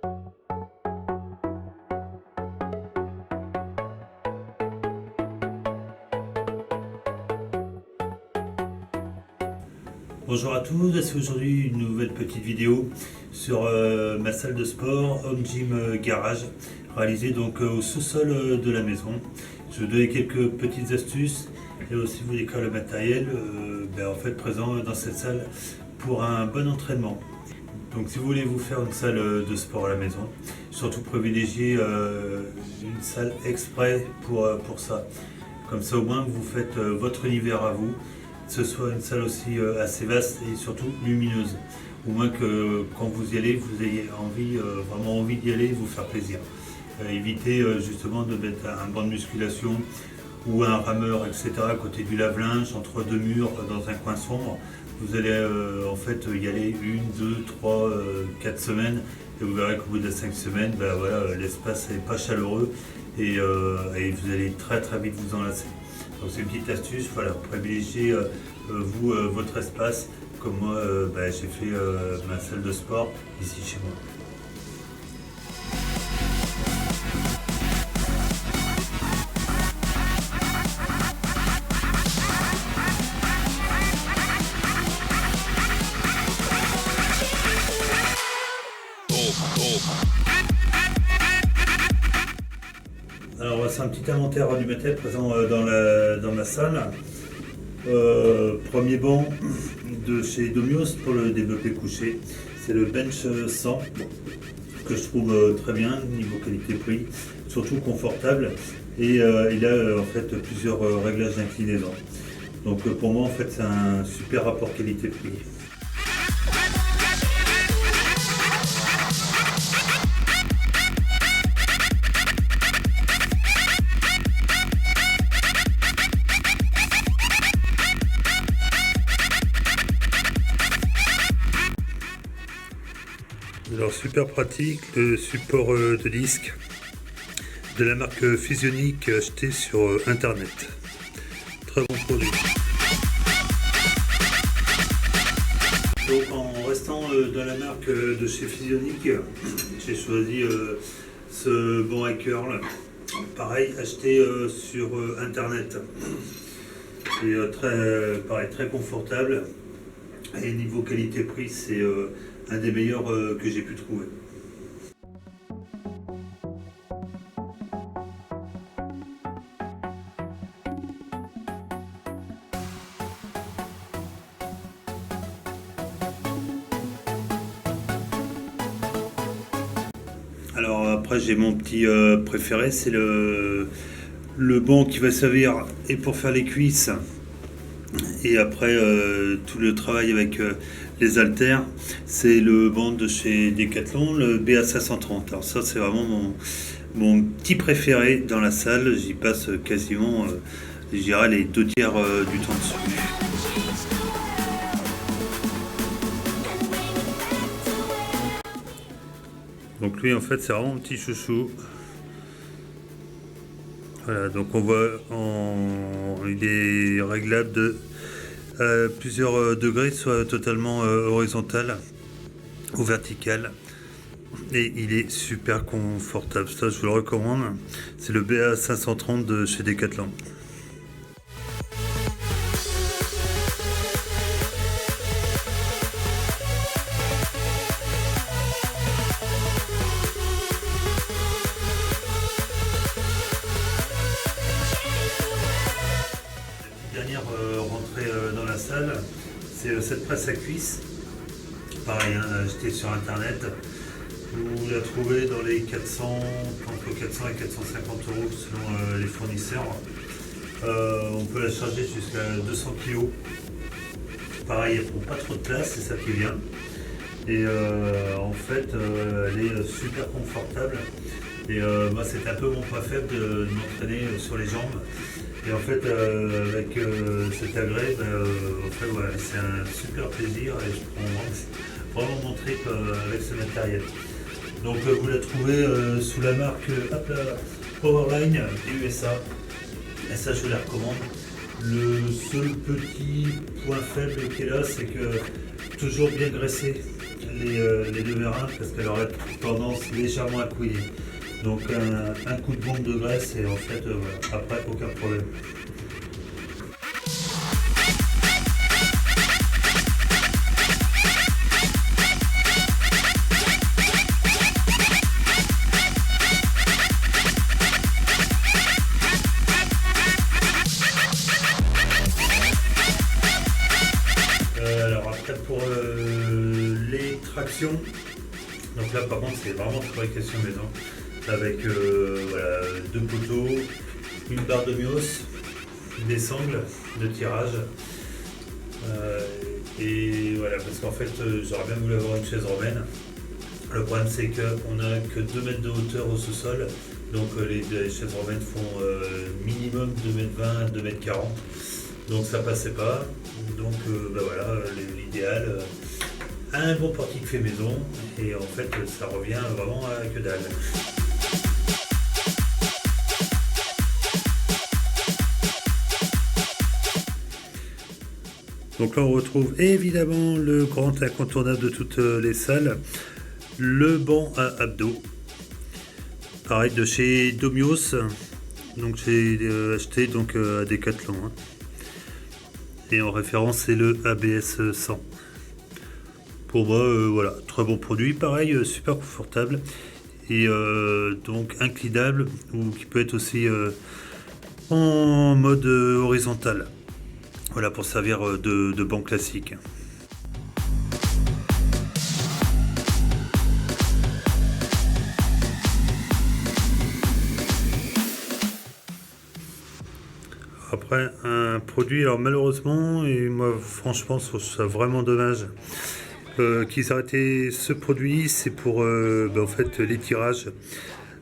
Bonjour à tous, c'est aujourd'hui une nouvelle petite vidéo sur ma salle de sport Home Gym Garage, réalisée donc au sous-sol de la maison. Je vais vous donner quelques petites astuces et aussi vous décrire le matériel en fait présent dans cette salle pour un bon entraînement. Donc si vous voulez vous faire une salle de sport à la maison, surtout privilégiez une salle exprès pour ça. Comme ça au moins vous faites votre univers à vous, que ce soit une salle aussi assez vaste et surtout lumineuse. Au moins que quand vous y allez, vous ayez envie, vraiment envie d'y aller et vous faire plaisir. Évitez justement de mettre un banc de musculation ou un rameur, etc. à côté du lave-linge, entre deux murs, dans un coin sombre. Vous allez en fait y aller 1, 2, 3, 4 semaines et vous verrez qu'au bout de 5 semaines, l'espace n'est pas chaleureux et vous allez très très vite vous enlacer. Donc c'est une petite astuce, voilà, privilégiez votre espace, comme moi j'ai fait ma salle de sport ici chez moi. Alors c'est un petit inventaire du matériel présent dans ma salle. Premier banc de chez Domios pour le développé couché, c'est le Bench 100 que je trouve très bien niveau qualité-prix, surtout confortable et il a en fait plusieurs réglages d'inclinaison. Donc pour moi en fait c'est un super rapport qualité-prix. Alors super pratique, le support de disque de la marque Physionic acheté sur internet. Très bon produit. Donc en restant dans la marque de chez Physionic, j'ai choisi ce banc à curl. Pareil, acheté sur internet. Et très confortable. Et niveau qualité-prix, c'est un des meilleurs que j'ai pu trouver. Alors après j'ai mon petit préféré, c'est le banc qui va servir et pour faire les cuisses et après tout le travail avec les haltères, c'est le banc de chez Decathlon, le BA530. Alors ça c'est vraiment mon petit préféré dans la salle, j'y passe quasiment je dirais les 2 tiers du temps dessus. Donc lui en fait c'est vraiment un petit chouchou. Voilà, donc on voit il est réglable de plusieurs degrés, soit totalement horizontal ou vertical. Et il est super confortable, ça je vous le recommande. C'est le BA530 de chez Decathlon. Dernière rentrée dans la salle, c'est cette presse à cuisse. Pareil, achetée sur internet. Vous la trouvez dans les entre 400 et 450 euros selon les fournisseurs. On peut la charger jusqu'à 200 kg. Pareil, elle ne prend pas trop de place, c'est ça qui est bien. Et en fait, elle est super confortable. Et moi, c'était un peu mon point faible de m'entraîner sur les jambes. Et en fait, avec cet agrès, c'est un super plaisir et je prends vraiment mon trip avec ce matériel. Donc vous la trouvez sous la marque Powerline des USA. Et ça, je vous la recommande. Le seul petit point faible qui est là, c'est que toujours bien graissé. les deux vérins parce qu'elle aurait tendance légèrement à couiner. Donc un coup de bombe de graisse et en fait voilà, après aucun problème. Alors après pour les tractions, donc là par contre c'est vraiment fabrication maison avec voilà, deux poteaux, une barre de Mios, des sangles de tirage et voilà parce qu'en fait j'aurais bien voulu avoir une chaise romaine. Le problème c'est qu'on n'a que 2 mètres de hauteur au sous-sol, donc les chaises romaines font minimum 2,20 m, 2,40 m, donc ça passait pas. Donc bah voilà, l'idéal, un bon portique fait maison, et en fait ça revient vraiment à que dalle. Donc là on retrouve évidemment le grand incontournable de toutes les salles, le banc à abdos. Pareil de chez Domios, donc j'ai acheté donc à Decathlon. Hein. Et en référence c'est le ABS 100. Pour moi voilà, très bon produit, pareil super confortable et donc inclinable ou qui peut être aussi en mode horizontal. Voilà pour servir de banc classique. Après un produit, alors malheureusement, et moi franchement je trouve ça vraiment dommage qu'ils aient arrêté ce produit, c'est pour en fait l'étirage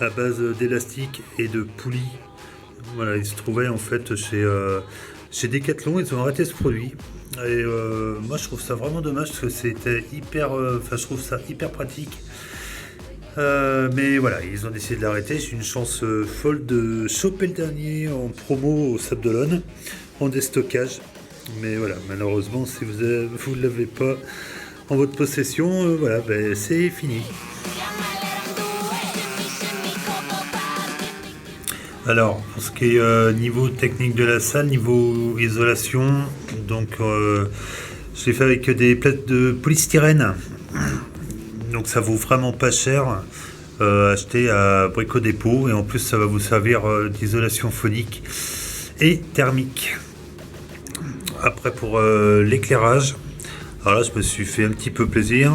à base d'élastique et de poulies. Voilà, il se trouvait en fait chez Decathlon, ils ont arrêté ce produit. Et moi je trouve ça vraiment dommage parce que c'était hyper, je trouve ça hyper pratique. Mais voilà, ils ont décidé de l'arrêter. J'ai une chance folle de choper le dernier en promo au Sable d'Olonne en déstockage. Mais voilà, malheureusement, si vous ne l'avez pas en votre possession, voilà, c'est fini. Alors, pour ce qui est niveau technique de la salle, niveau isolation, donc je l'ai fait avec des plaques de polystyrène. Donc ça vaut vraiment pas cher, acheté à Brico Dépôt, et en plus ça va vous servir d'isolation phonique et thermique. Après pour l'éclairage, alors là je me suis fait un petit peu plaisir.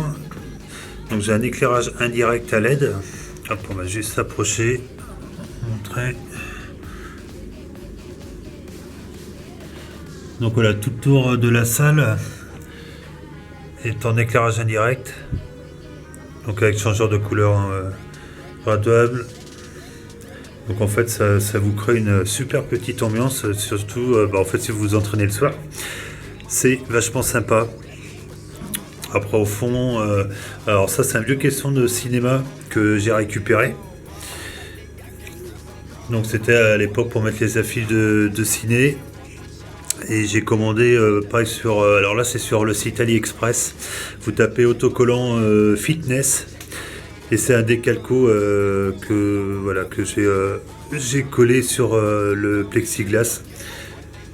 Donc j'ai un éclairage indirect à LED. Hop, on va juste s'approcher, montrer. Donc voilà, tout le tour de la salle est en éclairage indirect. Donc avec changeur de couleur graduable. Donc en fait ça vous crée une super petite ambiance, surtout en fait si vous vous entraînez le soir. C'est vachement sympa. Après au fond, alors ça c'est un vieux caisson de cinéma que j'ai récupéré. Donc c'était à l'époque pour mettre les affiches de ciné. Et j'ai commandé pareil sur alors là c'est sur le site AliExpress. Vous tapez autocollant fitness et c'est un décalco que j'ai collé sur le plexiglas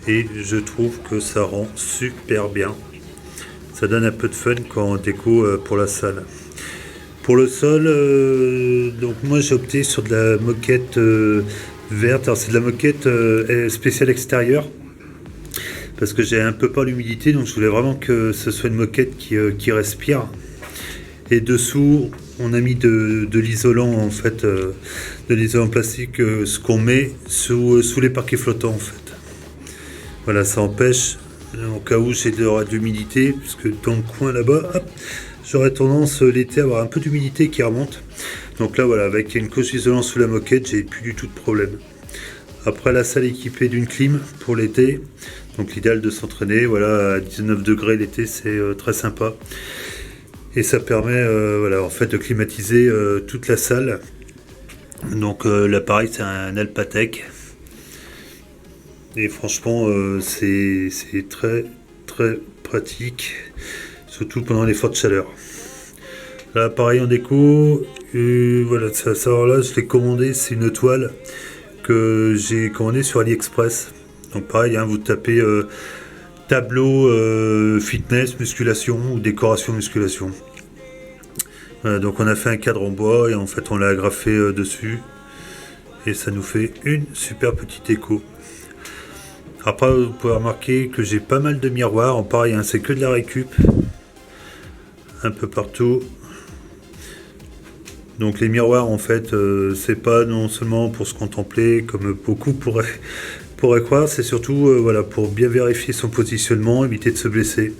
et je trouve que ça rend super bien. Ça donne un peu de fun quand on déco pour la salle. Pour le sol, donc moi j'ai opté sur de la moquette verte. Alors c'est de la moquette spéciale extérieure. Parce que j'ai un peu peur de l'humidité, donc je voulais vraiment que ce soit une moquette qui respire. Et dessous, on a mis de l'isolant en fait, de l'isolant plastique, ce qu'on met sous les parquets flottants en fait. Voilà, ça empêche, au cas où j'ai de l'humidité, puisque dans le coin là-bas, hop, j'aurais tendance l'été à avoir un peu d'humidité qui remonte. Donc là voilà, avec une couche isolante sous la moquette, j'ai plus du tout de problème. Après la salle équipée d'une clim pour l'été. Donc l'idéal de s'entraîner, voilà, à 19 degrés l'été, c'est très sympa. Et ça permet en fait de climatiser toute la salle. Donc l'appareil c'est un Alpatec. Et franchement c'est très très pratique, surtout pendant les fortes chaleurs. Là pareil en déco, voilà, ça là je l'ai commandé, c'est une toile que j'ai commandée sur AliExpress. Donc pareil, hein, vous tapez tableau fitness, musculation ou décoration musculation. Donc on a fait un cadre en bois et en fait on l'a agrafé dessus. Et ça nous fait une super petite déco. Après vous pouvez remarquer que j'ai pas mal de miroirs. Pareil, hein, c'est que de la récup. Un peu partout. Donc les miroirs en fait c'est pas non seulement pour se contempler comme beaucoup pourraient croire, c'est surtout voilà, pour bien vérifier son positionnement, éviter de se blesser.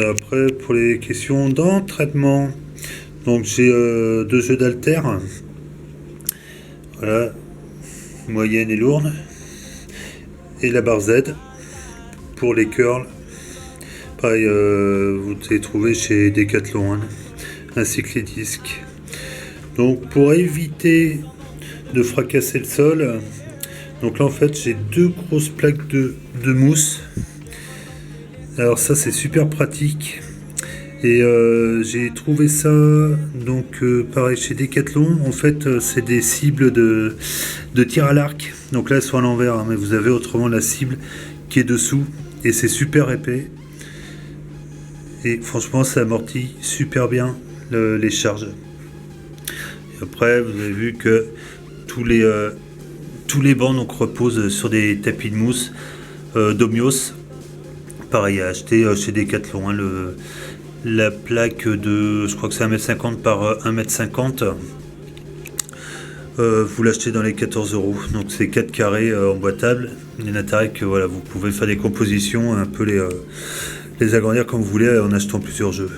Après, pour les questions d'entraînement, donc j'ai deux jeux d'haltères, voilà, moyenne et lourde, et la barre Z pour les curls. Pareil, vous les trouvez chez Decathlon, hein, ainsi que les disques. Donc pour éviter de fracasser le sol, donc là en fait j'ai deux grosses plaques de mousse. Alors ça c'est super pratique et j'ai trouvé ça donc pareil chez Decathlon. En fait c'est des cibles de tir à l'arc, donc là elles sont à l'envers, hein, mais vous avez autrement la cible qui est dessous et c'est super épais et franchement ça amortit super bien les charges. Et après vous avez vu que tous les bancs donc reposent sur des tapis de mousse Domios. Pareil à acheter chez Decathlon, hein, la plaque de, je crois que c'est 1,50 m par 1,50 m. Vous l'achetez dans les 14 €. Donc c'est 4 carrés en boîtable. Il y a l'intérêt que voilà, vous pouvez faire des compositions, un peu les agrandir comme vous voulez en achetant plusieurs jeux.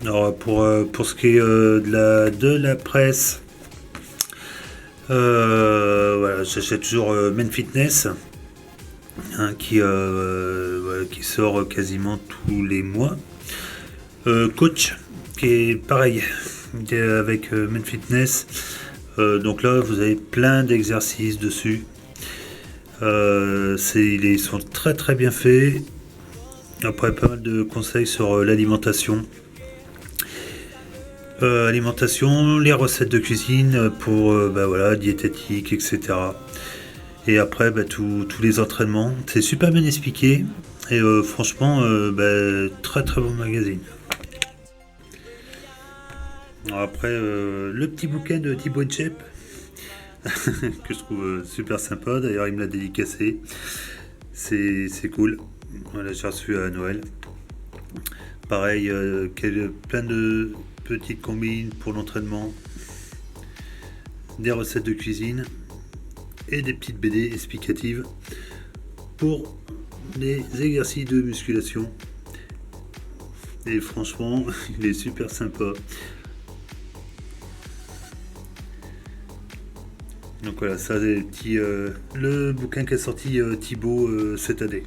Alors pour ce qui est de la presse, voilà, j'achète toujours Men Fitness, hein, voilà, qui sort quasiment tous les mois. Coach, qui est pareil avec Men Fitness. Donc là, vous avez plein d'exercices dessus. Ils sont très très bien faits. Après, pas mal de conseils sur l'alimentation. Alimentation, les recettes de cuisine pour voilà, diététique, etc. Et après tous les entraînements. C'est super bien expliqué et franchement très très bon magazine. Alors après le petit bouquin de Thibaut Inchep que je trouve super sympa, d'ailleurs il me l'a dédicacé. C'est cool. Voilà, j'ai reçu à Noël. Pareil, plein de petites combines pour l'entraînement, des recettes de cuisine et des petites BD explicatives pour les exercices de musculation. Et franchement, il est super sympa. Donc voilà, ça c'est le bouquin qu'a sorti Thibaut cette année.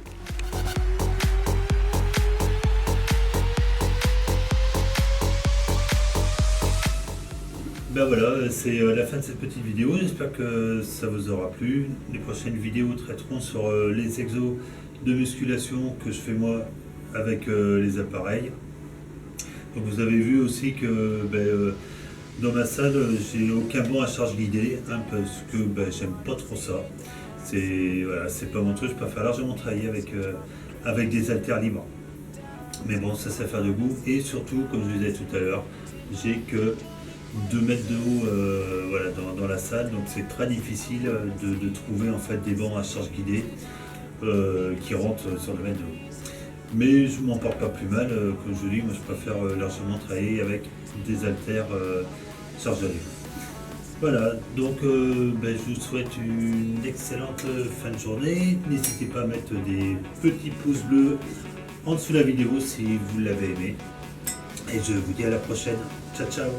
Ben voilà, c'est la fin de cette petite vidéo. J'espère que ça vous aura plu. Les prochaines vidéos traiteront sur les exos de musculation que je fais moi avec les appareils. Donc vous avez vu aussi que dans ma salle, j'ai aucun banc à charge guidée, hein, parce que j'aime pas trop ça. C'est pas mon truc, je préfère largement travailler avec des haltères libres. Mais bon, ça c'est affaire de goût. Et surtout, comme je vous disais tout à l'heure, j'ai que 2 mètres de haut voilà, dans la salle, donc c'est très difficile de trouver en fait des bancs à charge guidée qui rentrent sur 2 mètres de haut. Mais je m'en porte pas plus mal, comme je vous dis, moi je préfère largement travailler avec des haltères charge à l'effet. Voilà, donc je vous souhaite une excellente fin de journée. N'hésitez pas à mettre des petits pouces bleus en dessous de la vidéo si vous l'avez aimé. Et je vous dis à la prochaine. Ciao ciao.